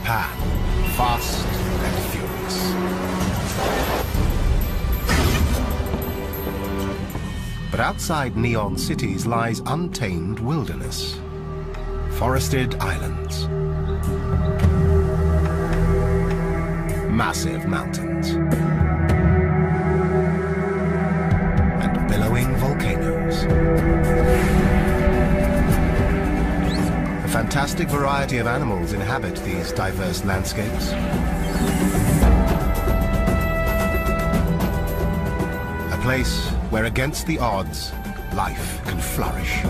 Japan, fast and furious. But outside neon cities lies untamed wilderness. Forested islands. Massive mountains. And billowing volcanoes. A fantastic variety of animals inhabit these diverse landscapes. A place where, against the odds, life can flourish.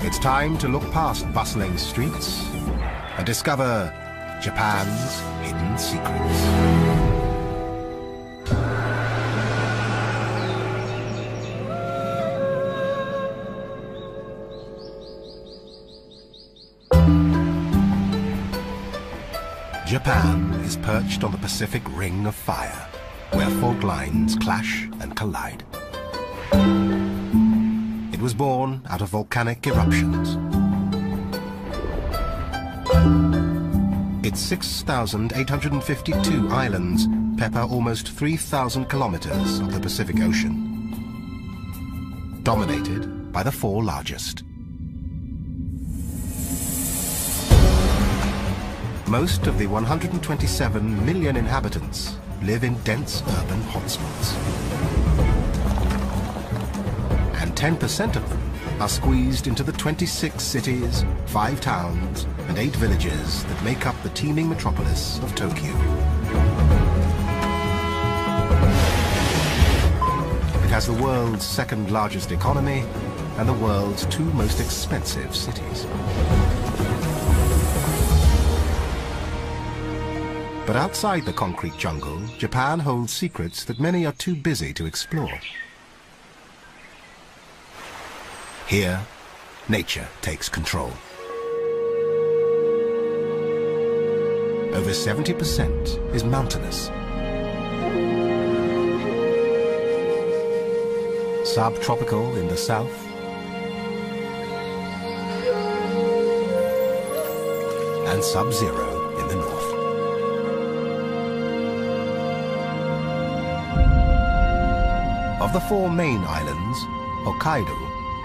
It's time to look past bustling streets and discover Japan's hidden secrets. Japan is perched on the Pacific Ring of Fire, where fault lines clash and collide. It was born out of volcanic eruptions. Its 6,852 islands pepper almost 3,000 kilometers of the Pacific Ocean, dominated by the four largest. Most of the 127 million inhabitants live in dense urban hotspots. And 10% of them are squeezed into the 26 cities, 5 towns, and 8 villages that make up the teeming metropolis of Tokyo. It has the world's second largest economy and the world's 2 most expensive cities. But outside the concrete jungle, Japan holds secrets that many are too busy to explore. Here, nature takes control. Over 70% is mountainous. Subtropical in the south, and sub-zero in the north. Of the 4 main islands, Hokkaido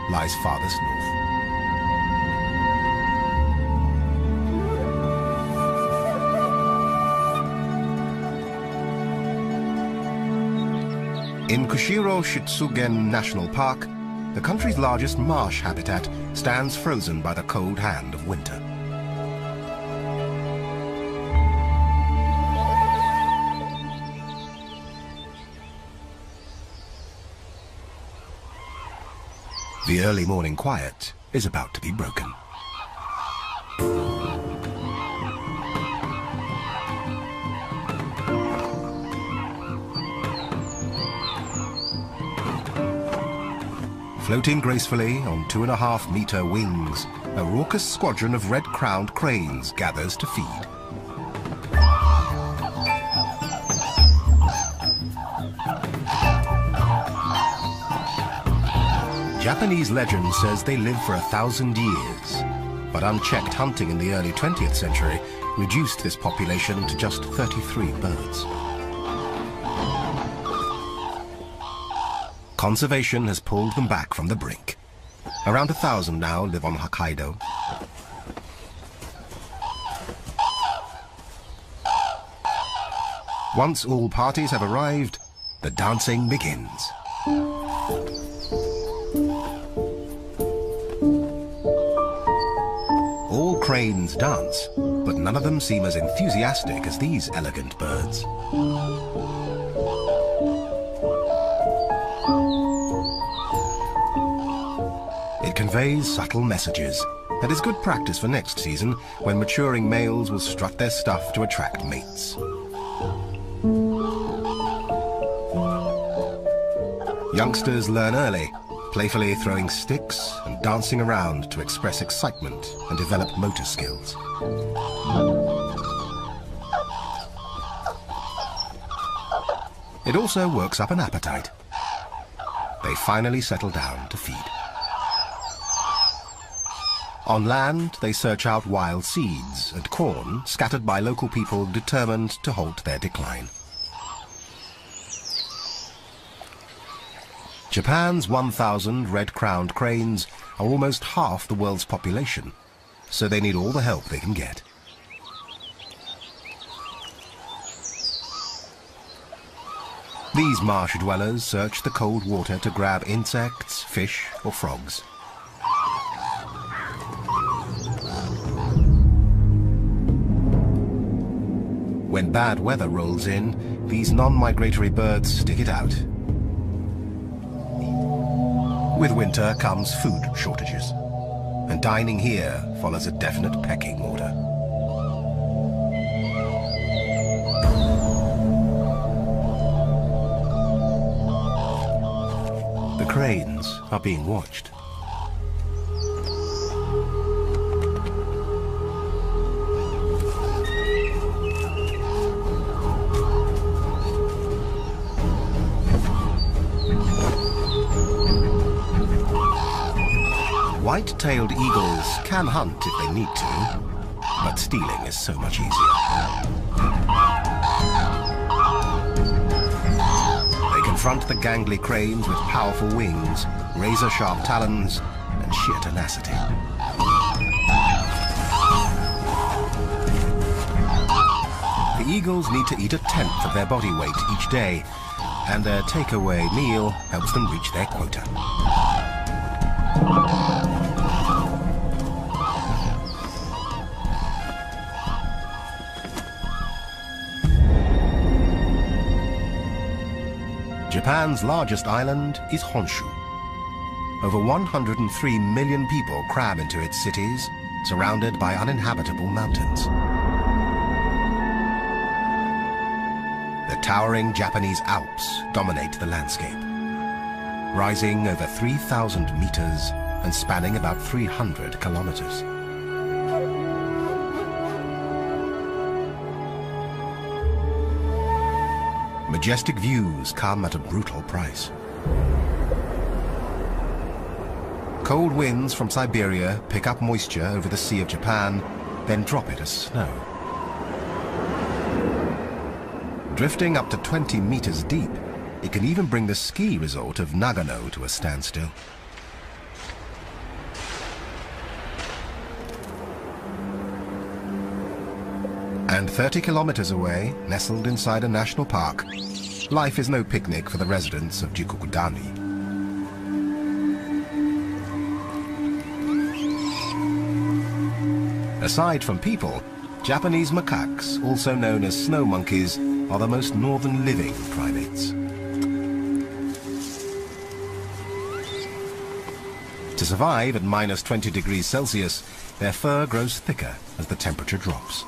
lies farthest north. In Kushiro Shitsugen National Park, the country's largest marsh habitat stands frozen by the cold hand of winter. The early morning quiet is about to be broken. Floating gracefully on 2.5-meter wings, a raucous squadron of red-crowned cranes gathers to feed. Japanese legend says they live for 1,000 years, but unchecked hunting in the early 20th century reduced this population to just 33 birds. Conservation has pulled them back from the brink. Around 1,000 now live on Hokkaido. Once all parties have arrived, the dancing begins. All cranes dance, but none of them seem as enthusiastic as these elegant birds. It conveys subtle messages and is good practice for next season, when maturing males will strut their stuff to attract mates. Youngsters learn early, playfully throwing sticks and dancing around to express excitement and develop motor skills. It also works up an appetite. They finally settle down to feed. On land, they search out wild seeds and corn scattered by local people determined to halt their decline. Japan's 1,000 red-crowned cranes are almost half the world's population, so they need all the help they can get. These marsh dwellers search the cold water to grab insects, fish, or frogs. When bad weather rolls in, these non-migratory birds stick it out. With winter comes food shortages, and dining here follows a definite pecking order. The cranes are being watched. White-tailed eagles can hunt if they need to, but stealing is so much easier. They confront the gangly cranes with powerful wings, razor-sharp talons, and sheer tenacity. The eagles need to eat 1/10 of their body weight each day, and their takeaway meal helps them reach their quota. Japan's largest island is Honshu. Over 103 million people cram into its cities, surrounded by uninhabitable mountains. The towering Japanese Alps dominate the landscape, rising over 3,000 meters and spanning about 300 kilometers. Majestic views come at a brutal price. Cold winds from Siberia pick up moisture over the Sea of Japan, then drop it as snow. Drifting up to 20 meters deep, it can even bring the ski resort of Nagano to a standstill. And 30 kilometers away, nestled inside a national park, life is no picnic for the residents of Jikokudani. Aside from people, Japanese macaques, also known as snow monkeys, are the most northern living primates. To survive at minus 20 degrees Celsius, their fur grows thicker as the temperature drops.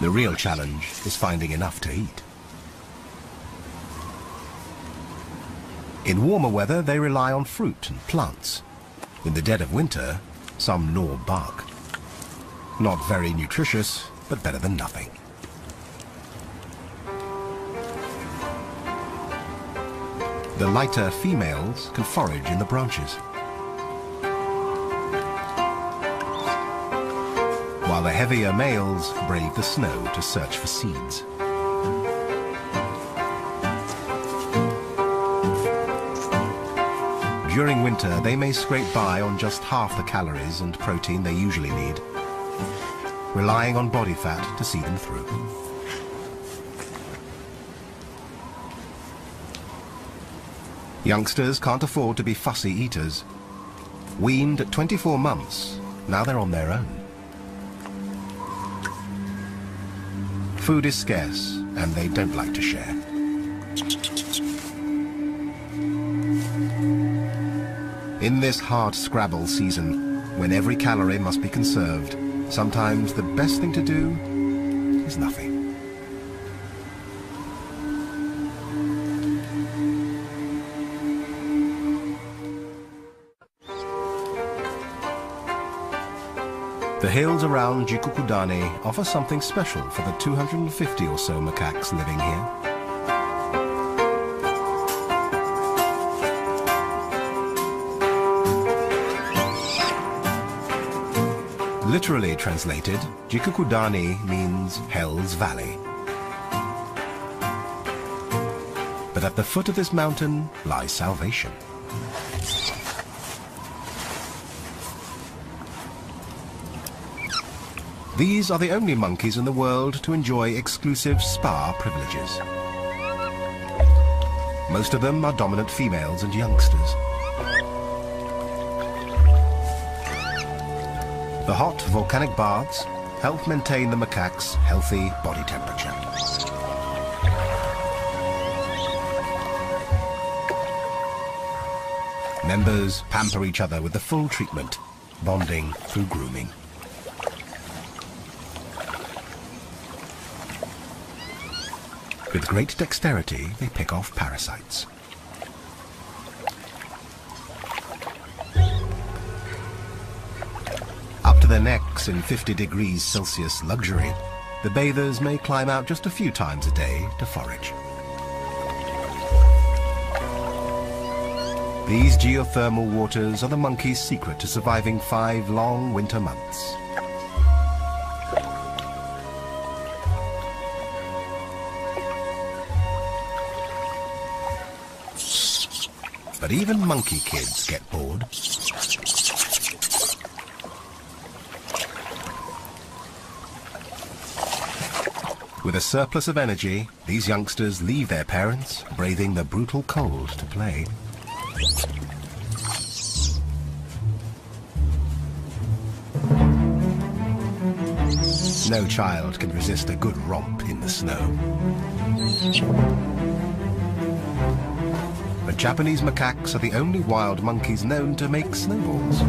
The real challenge is finding enough to eat. In warmer weather, they rely on fruit and plants. In the dead of winter, some gnaw bark. Not very nutritious, but better than nothing. The lighter females can forage in the branches, while the heavier males brave the snow to search for seeds. During winter, they may scrape by on just half the calories and protein they usually need, relying on body fat to see them through. Youngsters can't afford to be fussy eaters. Weaned at 24 months, now they're on their own. Food is scarce, and they don't like to share. In this hard scrabble season, when every calorie must be conserved, sometimes the best thing to do is nothing. The hills around Jikokudani offer something special for the 250 or so macaques living here. Literally translated, Jikukudani means Hell's Valley. But at the foot of this mountain lies salvation. These are the only monkeys in the world to enjoy exclusive spa privileges. Most of them are dominant females and youngsters. The hot volcanic baths help maintain the macaque's healthy body temperature. Members pamper each other with the full treatment, bonding through grooming. With great dexterity, they pick off parasites. Up to their necks in 50 degrees Celsius luxury, the bathers may climb out just a few times a day to forage. These geothermal waters are the monkey's secret to surviving 5 long winter months. But even monkey kids get bored. With a surplus of energy, these youngsters leave their parents, braving the brutal cold to play. No child can resist a good romp in the snow. But Japanese macaques are the only wild monkeys known to make snowballs.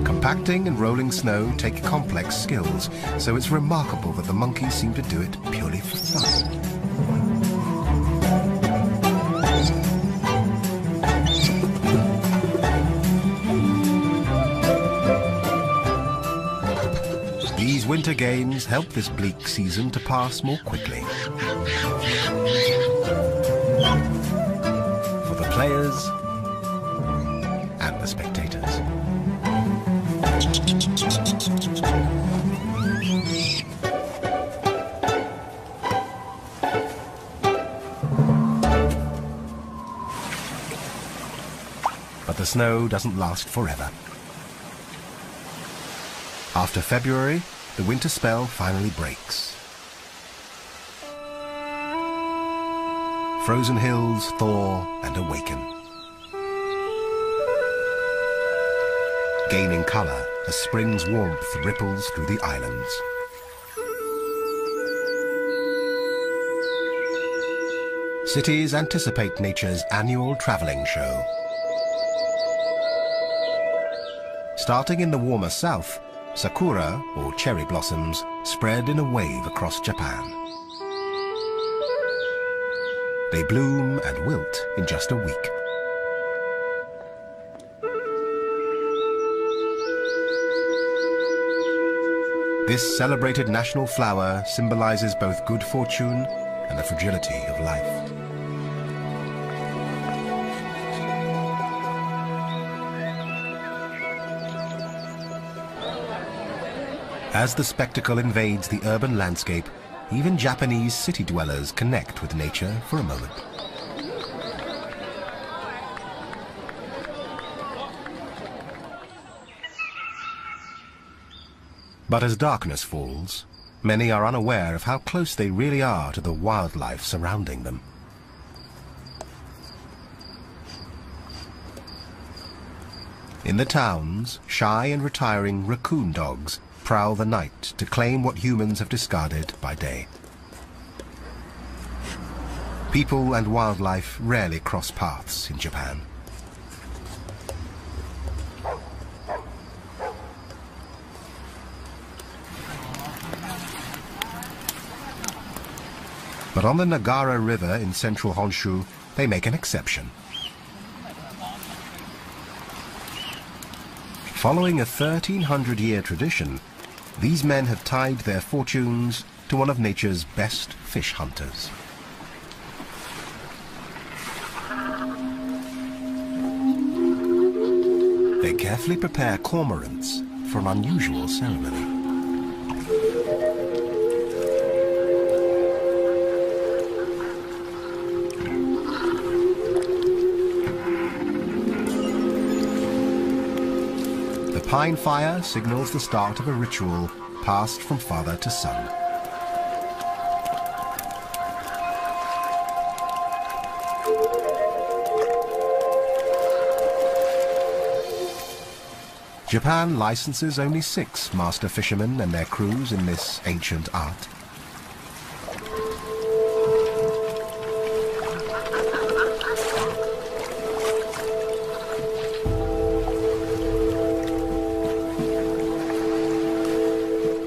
Compacting and rolling snow take complex skills, so it's remarkable that the monkeys seem to do it purely for fun. These winter games help this bleak season to pass more quickly. For the players and the spectators. But the snow doesn't last forever. After February, the winter spell finally breaks. Frozen hills thaw and awaken, gaining color as spring's warmth ripples through the islands. Cities anticipate nature's annual traveling show. Starting in the warmer south, sakura, or cherry blossoms, spread in a wave across Japan. They bloom and wilt in just a week. This celebrated national flower symbolizes both good fortune and the fragility of life. As the spectacle invades the urban landscape, even Japanese city dwellers connect with nature for a moment. But as darkness falls, many are unaware of how close they really are to the wildlife surrounding them. In the towns, shy and retiring raccoon dogs prowl the night to claim what humans have discarded by day. People and wildlife rarely cross paths in Japan. But on the Nagara River in central Honshu, they make an exception. Following a 1,300-year tradition, these men have tied their fortunes to one of nature's best fish hunters. They carefully prepare cormorants for an unusual ceremony. The pine fire signals the start of a ritual passed from father to son. Japan licenses only 6 master fishermen and their crews in this ancient art.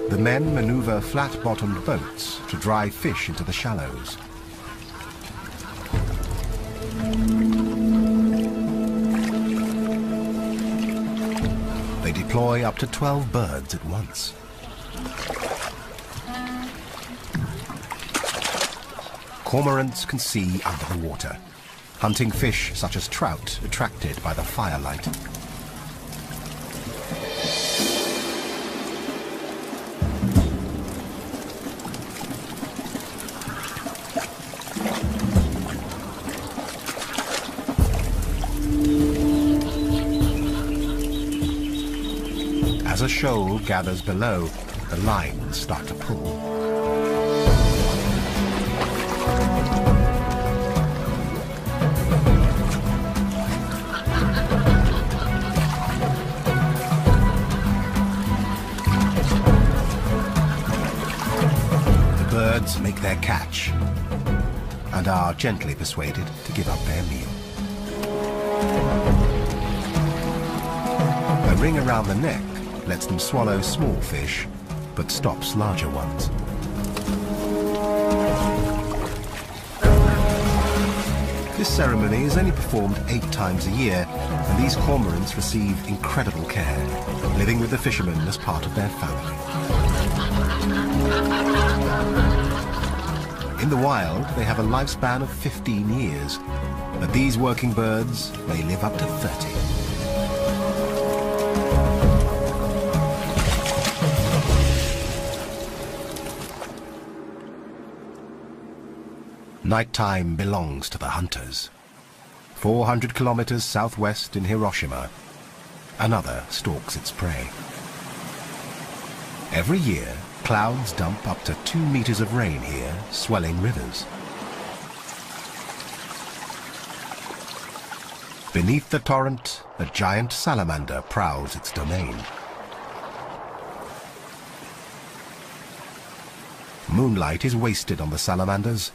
The men maneuver flat-bottomed boats to drive fish into the shallows. They deploy up to 12 birds at once. Cormorants can see under the water, hunting fish such as trout attracted by the firelight. As a shoal gathers below, the lines start to pull. The birds make their catch and are gently persuaded to give up their meal. A ring around the neck lets them swallow small fish, but stops larger ones. This ceremony is only performed 8 times a year, and these cormorants receive incredible care, living with the fishermen as part of their family. In the wild, they have a lifespan of 15 years, but these working birds may live up to 30. Nighttime belongs to the hunters. 400 kilometers southwest in Hiroshima, another stalks its prey. Every year, clouds dump up to 2 meters of rain here, swelling rivers. Beneath the torrent, a giant salamander prowls its domain. Moonlight is wasted on the salamanders.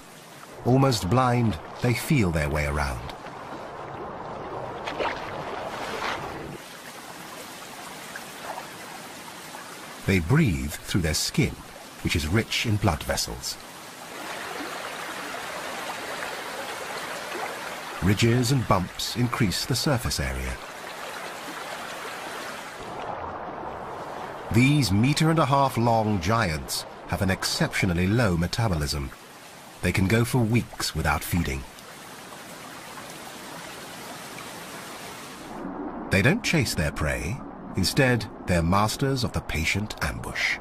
Almost blind, they feel their way around. They breathe through their skin, which is rich in blood vessels. Ridges and bumps increase the surface area. These 1.5 meter long giants have an exceptionally low metabolism. They can go for weeks without feeding. They don't chase their prey. Instead, they're masters of the patient ambush.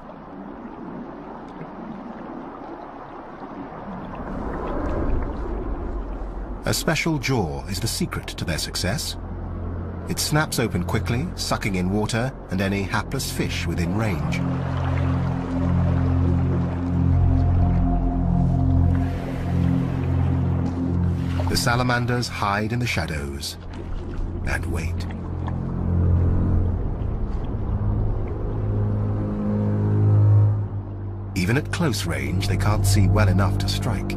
A special jaw is the secret to their success. It snaps open quickly, sucking in water and any hapless fish within range. The salamanders hide in the shadows and wait. Even at close range, they can't see well enough to strike.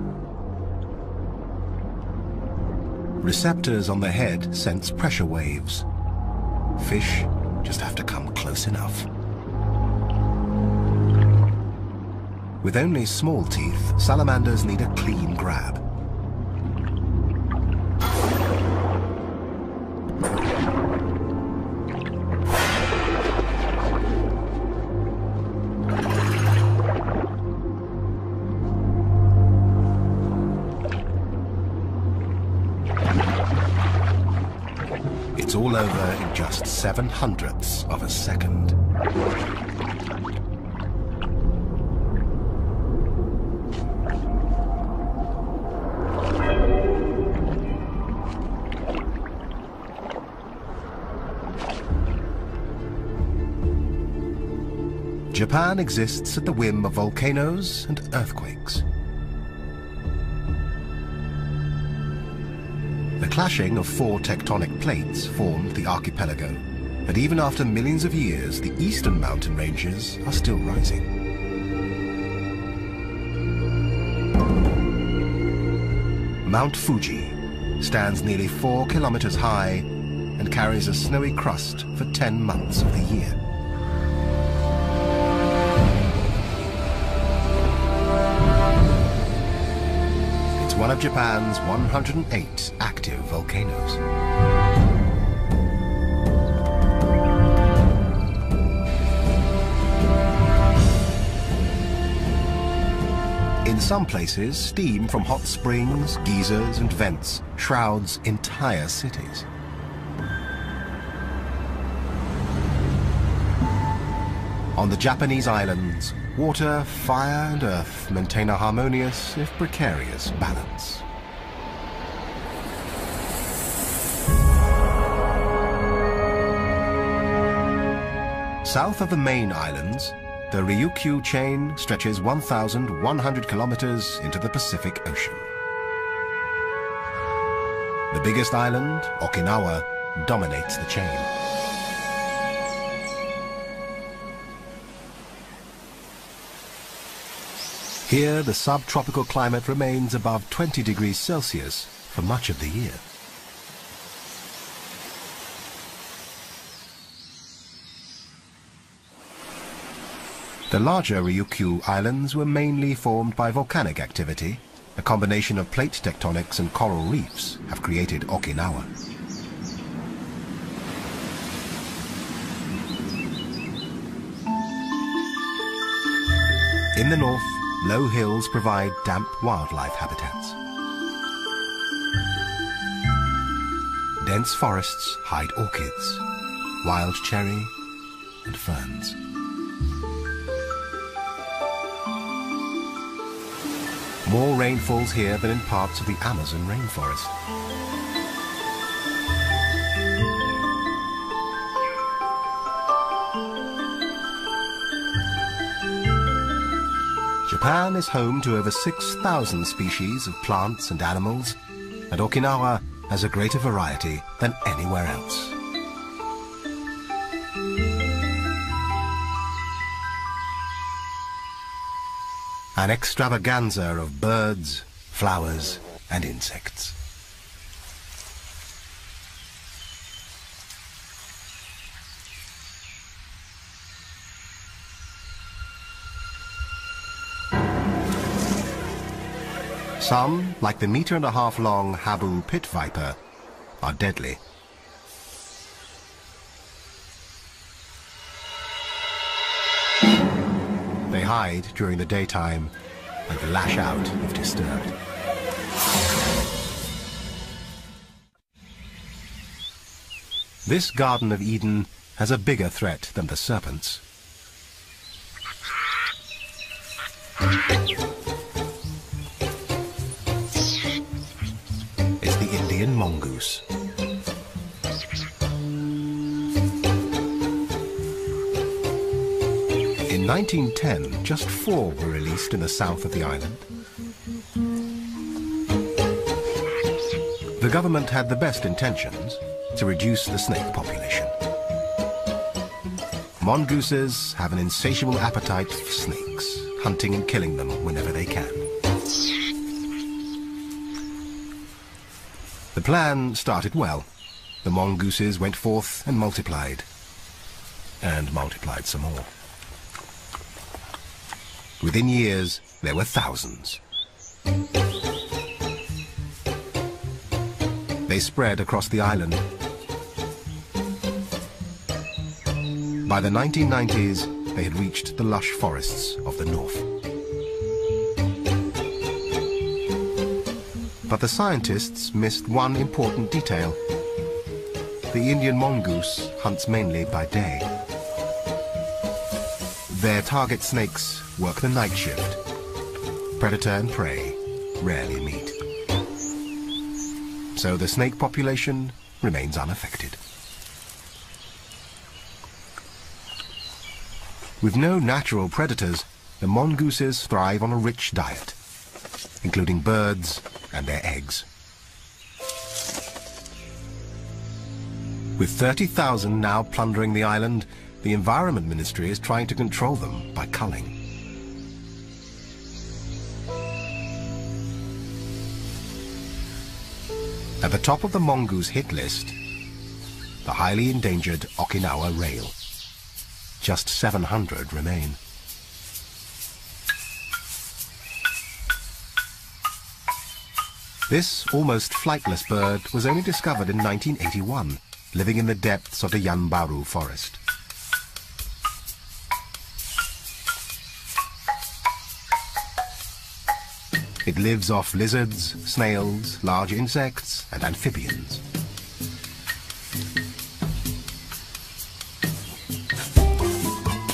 Receptors on the head sense pressure waves. Fish just have to come close enough. With only small teeth, salamanders need a clean grab. It's all over in just 7/100ths of a second. Japan exists at the whim of volcanoes and earthquakes. The clashing of 4 tectonic plates formed the archipelago, and even after millions of years, the eastern mountain ranges are still rising. Mount Fuji stands nearly 4 kilometers high and carries a snowy crust for 10 months of the year. One of Japan's 108 active volcanoes. In some places, steam from hot springs, geysers, and vents shrouds entire cities. On the Japanese islands, water, fire, and earth maintain a harmonious, if precarious, balance. South of the main islands, the Ryukyu chain stretches 1,100 kilometers into the Pacific Ocean. The biggest island, Okinawa, dominates the chain. Here, the subtropical climate remains above 20 degrees Celsius for much of the year. The larger Ryukyu Islands were mainly formed by volcanic activity. A combination of plate tectonics and coral reefs have created Okinawa. In the north, low hills provide damp wildlife habitats. Dense forests hide orchids, wild cherry, and ferns. More rain falls here than in parts of the Amazon rainforest. Japan is home to over 6,000 species of plants and animals, and Okinawa has a greater variety than anywhere else. An extravaganza of birds, flowers, and insects. Some, like the 1.5-meter long Habu pit viper, are deadly. They hide during the daytime and lash out if disturbed. This Garden of Eden has a bigger threat than the serpents. It's the Indian mongoose. In 1910, just 4 were released in the south of the island. The government had the best intentions to reduce the snake population. Mongooses have an insatiable appetite for snakes, hunting and killing them whenever they can. The plan started well. The mongooses went forth and multiplied some more. Within years, there were thousands. They spread across the island. By the 1990s, they had reached the lush forests of the north. But the scientists missed one important detail. the Indian mongoose hunts mainly by day. Their target snakes work the night shift. Predator and prey rarely meet. So the snake population remains unaffected. With no natural predators, the mongooses thrive on a rich diet, including birds and their eggs. With 30,000 now plundering the island, the Environment Ministry is trying to control them by culling. At the top of the mongoose hit list, the highly endangered Okinawa rail. Just 700 remain. This almost flightless bird was only discovered in 1981, living in the depths of the Yanbaru forest. It lives off lizards, snails, large insects, and amphibians.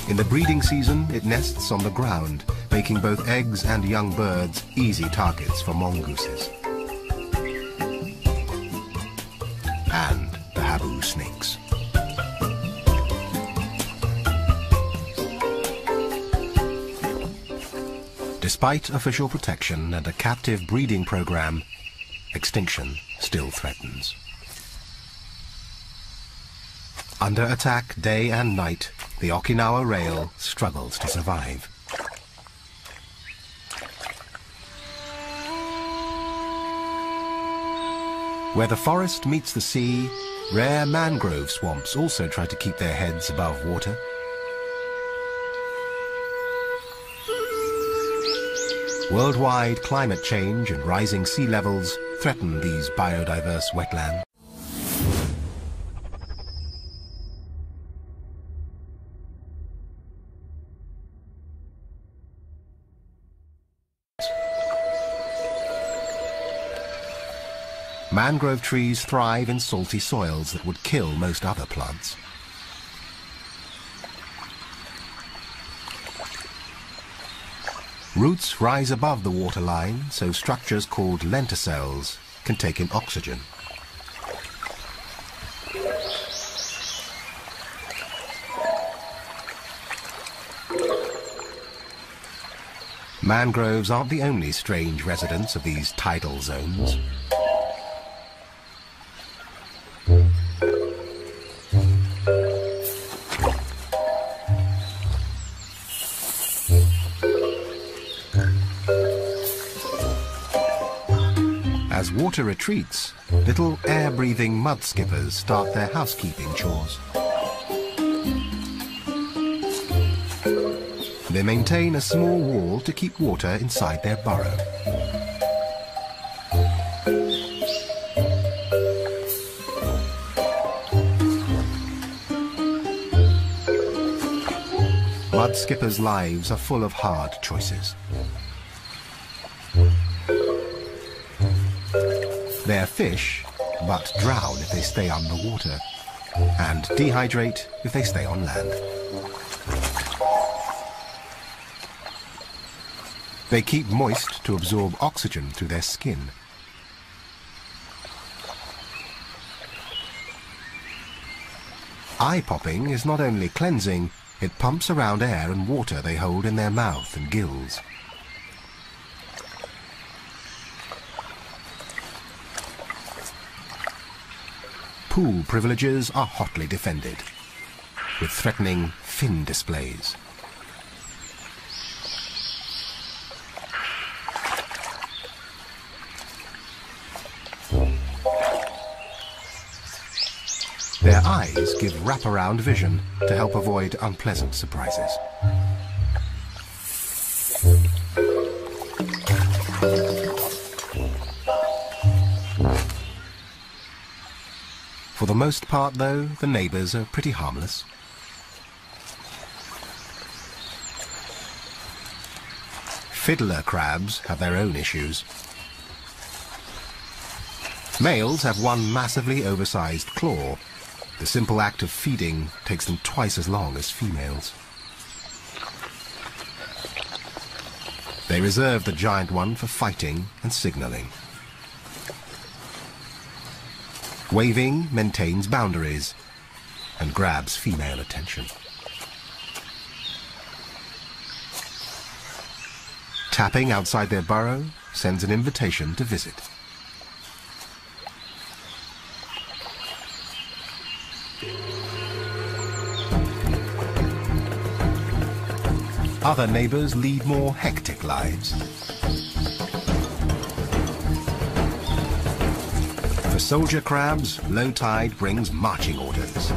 In the breeding season, it nests on the ground, making both eggs and young birds easy targets for mongooses. And the habu snakes. Despite official protection and a captive breeding program, extinction still threatens. Under attack day and night, the Okinawa rail struggles to survive. Where the forest meets the sea, rare mangrove swamps also try to keep their heads above water. Worldwide climate change and rising sea levels threaten these biodiverse wetlands. Mangrove trees thrive in salty soils that would kill most other plants. Roots rise above the waterline, so structures called lenticels can take in oxygen. Mangroves aren't the only strange residents of these tidal zones. As water retreats, little air-breathing mud skippers start their housekeeping chores. They maintain a small wall to keep water inside their burrow. Mud skippers' lives are full of hard choices. They're fish, but drown if they stay underwater, and dehydrate if they stay on land. They keep moist to absorb oxygen through their skin. Eye popping is not only cleansing, it pumps around air and water they hold in their mouth and gills. Pool privileges are hotly defended, with threatening fin displays. Their eyes give wraparound vision to help avoid unpleasant surprises. For the most part, though, the neighbors are pretty harmless. Fiddler crabs have their own issues. Males have one massively oversized claw, The simple act of feeding takes them twice as long as females. They reserve the giant one for fighting and signaling. Waving maintains boundaries and grabs female attention. Tapping outside their burrow sends an invitation to visit. Other neighbors lead more hectic lives. For soldier crabs, low tide brings marching orders.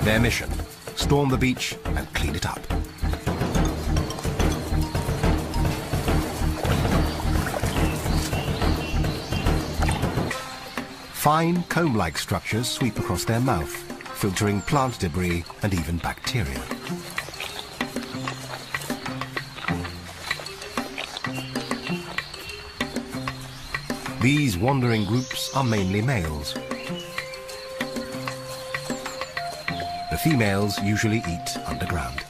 Their mission: storm the beach and clean it up. Fine comb-like structures sweep across their mouth, filtering plant debris and even bacteria. These wandering groups are mainly males. The females usually eat underground.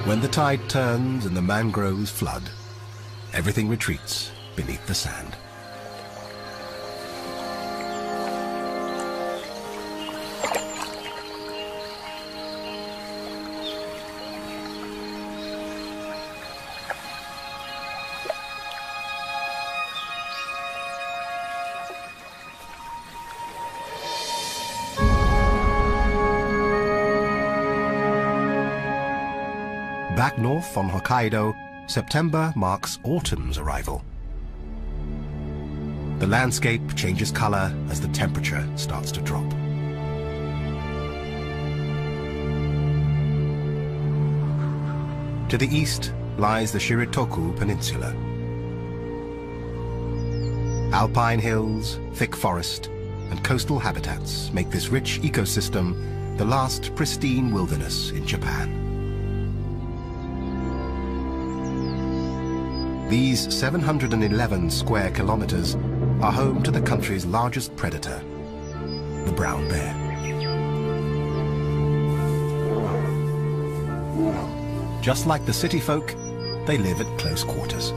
When the tide turns and the mangroves flood, everything retreats beneath the sand. Back north on Hokkaido, September marks autumn's arrival. The landscape changes color as the temperature starts to drop. To the east lies the Shiritoku Peninsula. Alpine hills, thick forest, and coastal habitats make this rich ecosystem the last pristine wilderness in Japan. These 711 square kilometers are home to the country's largest predator, the brown bear. Just like the city folk, they live at close quarters.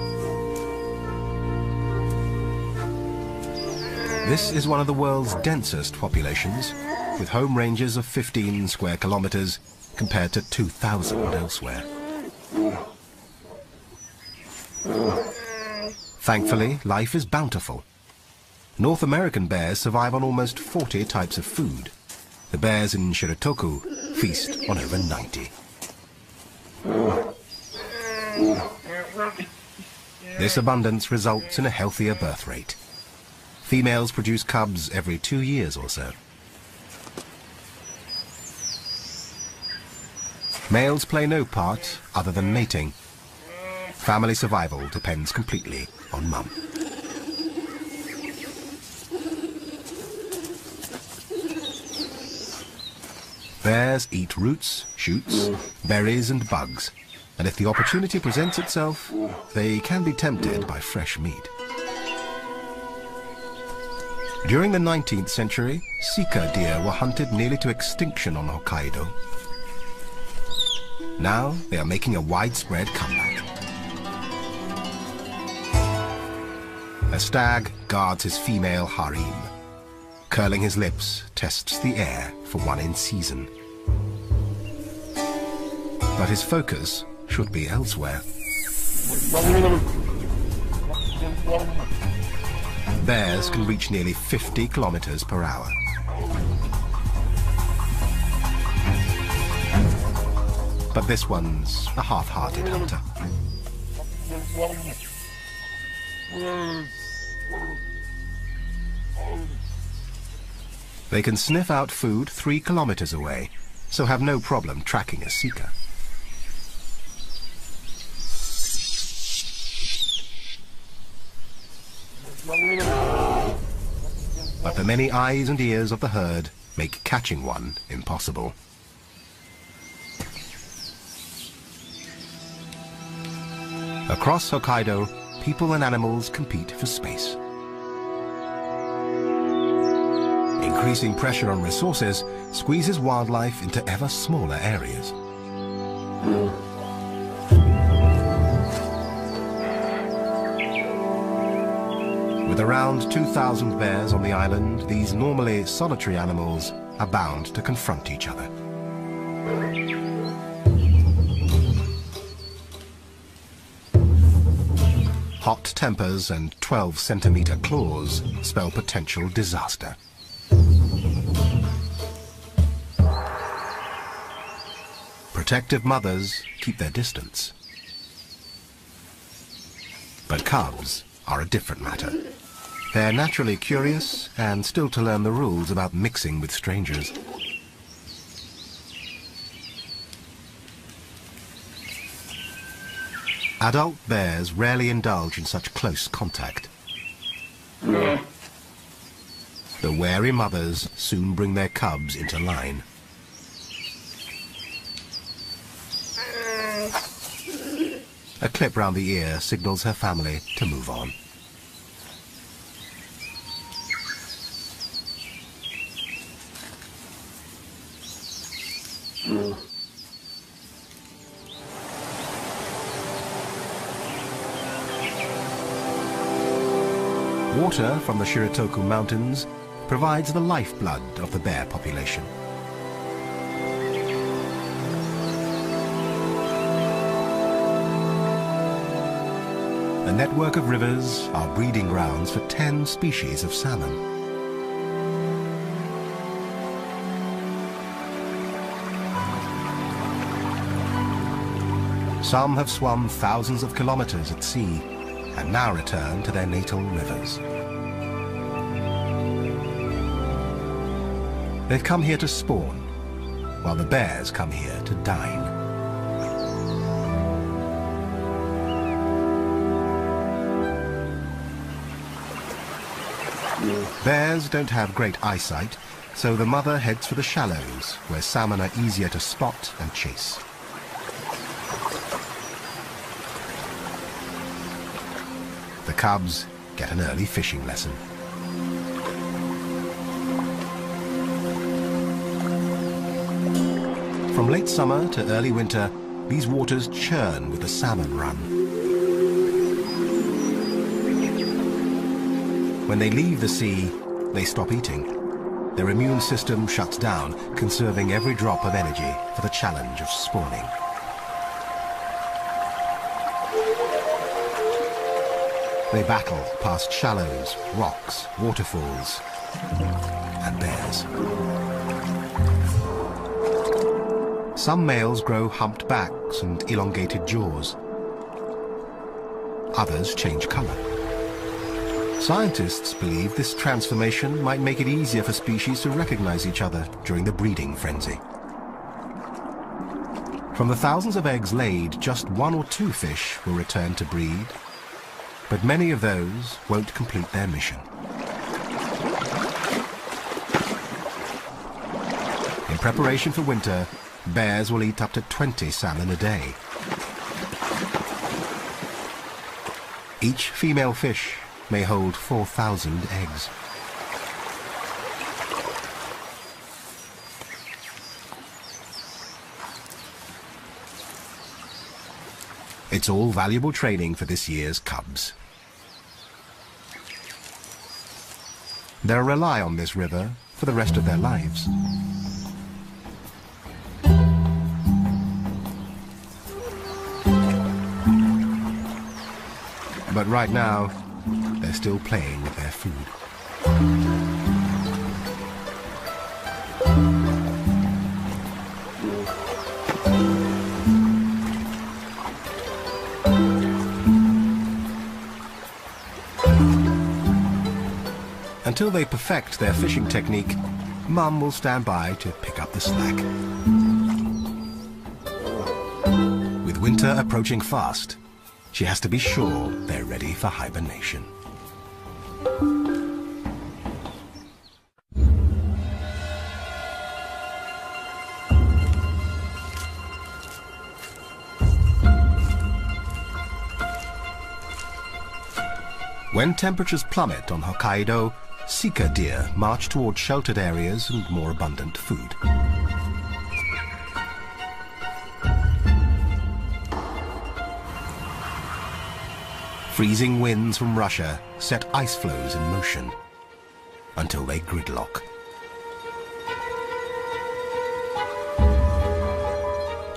This is one of the world's densest populations, with home ranges of 15 square kilometers compared to 2,000 elsewhere. Thankfully, life is bountiful. North American bears survive on almost 40 types of food. The bears in Shiritoku feast on over 90. This abundance results in a healthier birth rate. Females produce cubs every 2 years or so. Males play no part other than mating. Family survival depends completely on mum. Bears eat roots, shoots, berries and bugs, and if the opportunity presents itself, they can be tempted by fresh meat. During the 19th century, sika deer were hunted nearly to extinction on Hokkaido. Now they are making a widespread comeback. A stag guards his female harem. Curling his lips, tests the air for one in season. But his focus should be elsewhere. Bears can reach nearly 50 kilometers per hour. But this one's a half-hearted hunter. They can sniff out food 3 kilometers away, so have no problem tracking a sika. But the many eyes and ears of the herd make catching one impossible. Across Hokkaido, people and animals compete for space. Increasing pressure on resources squeezes wildlife into ever smaller areas. With around 2,000 bears on the island, these normally solitary animals are bound to confront each other. Hot tempers and 12-centimeter claws spell potential disaster. Protective mothers keep their distance. But cubs are a different matter. They're naturally curious and still to learn the rules about mixing with strangers. Adult bears rarely indulge in such close contact. The wary mothers soon bring their cubs into line. A clip round the ear signals her family to move on. Water from the Shiritoku Mountains provides the lifeblood of the bear population. A network of rivers are breeding grounds for 10 species of salmon. Some have swum thousands of kilometers at sea and now return to their natal rivers. They've come here to spawn, while the bears come here to dine. Bears don't have great eyesight, so the mother heads for the shallows, where salmon are easier to spot and chase. The cubs get an early fishing lesson. From late summer to early winter, these waters churn with the salmon run. When they leave the sea, they stop eating. Their immune system shuts down, conserving every drop of energy for the challenge of spawning. They battle past shallows, rocks, waterfalls, and bears. Some males grow humped backs and elongated jaws. Others change color. Scientists believe this transformation might make it easier for species to recognize each other during the breeding frenzy. From the thousands of eggs laid, just 1 or 2 fish will return to breed, but many of those won't complete their mission. In preparation for winter, bears will eat up to 20 salmon a day. Each female fish may hold 4,000 eggs. It's all valuable training for this year's cubs. They'll rely on this river for the rest of their lives. But right now, they're still playing with their food. Until they perfect their fishing technique, Mum will stand by to pick up the slack. With winter approaching fast, she has to be sure they're ready for hibernation. When temperatures plummet on Hokkaido, sika deer march toward sheltered areas and more abundant food. Freezing winds from Russia set ice floes in motion until they gridlock.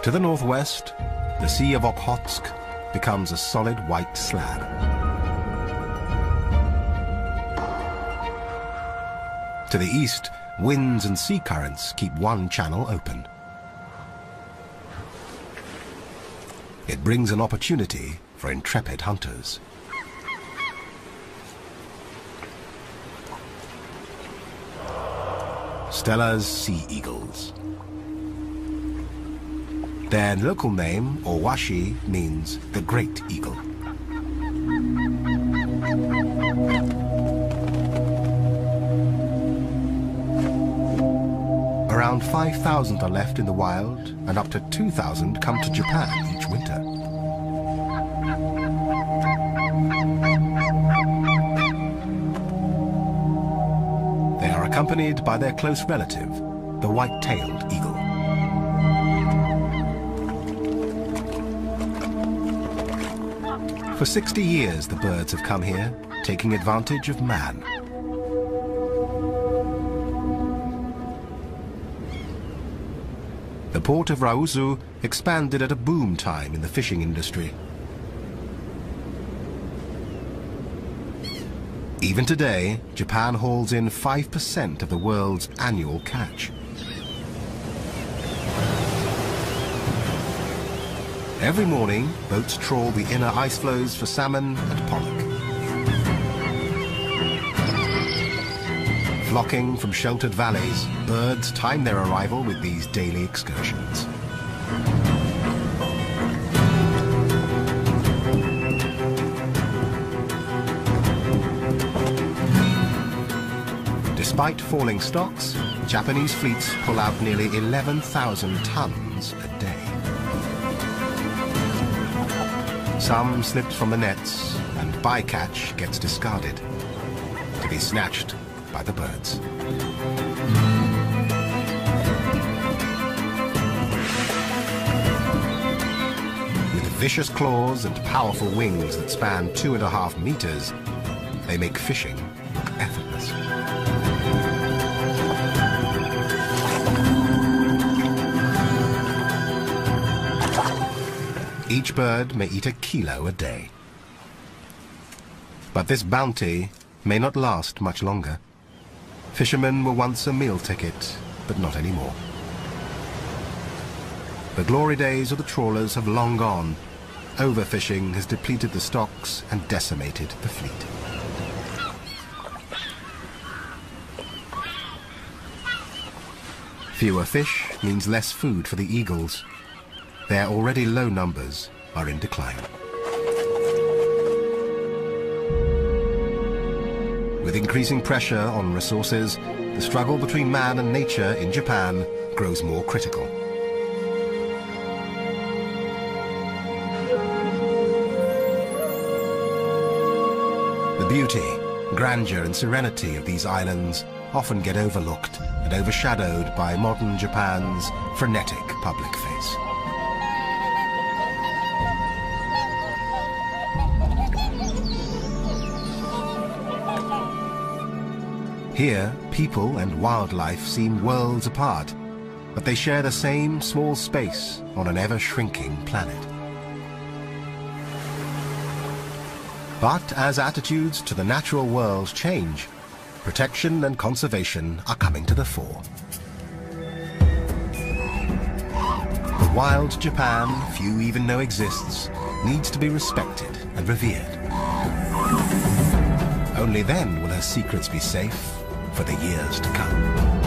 To the northwest, the Sea of Okhotsk becomes a solid white slab. To the east, winds and sea currents keep one channel open. It brings an opportunity for intrepid hunters. Stella's sea eagles. Their local name, Owashi, means the great eagle. Around 5,000 are left in the wild, and up to 2,000 come to Japan each winter. They are accompanied by their close relative, the white-tailed eagle. For 60 years the birds have come here, taking advantage of man. The port of Rauzu expanded at a boom time in the fishing industry. Even today, Japan hauls in 5% of the world's annual catch. Every morning, boats trawl the inner ice floes for salmon and pollock. Flocking from sheltered valleys, birds time their arrival with these daily excursions. Despite falling stocks, Japanese fleets pull out nearly 11,000 tons a day. Some slipped from the nets, and bycatch gets discarded, to be snatched by the birds. With vicious claws and powerful wings that span 2.5 meters, they make fishing look effortless. Each bird may eat 1 kilo a day. But this bounty may not last much longer. Fishermen were once a meal ticket, but not anymore. The glory days of the trawlers have long gone. Overfishing has depleted the stocks and decimated the fleet. Fewer fish means less food for the eagles. Their already low numbers are in decline. With increasing pressure on resources, the struggle between man and nature in Japan grows more critical. The beauty, grandeur and serenity of these islands often get overlooked and overshadowed by modern Japan's frenetic public face. Here, people and wildlife seem worlds apart, but they share the same small space on an ever-shrinking planet. But as attitudes to the natural world change, protection and conservation are coming to the fore. The wild Japan few even know exists needs to be respected and revered. Only then will her secrets be safe for the years to come.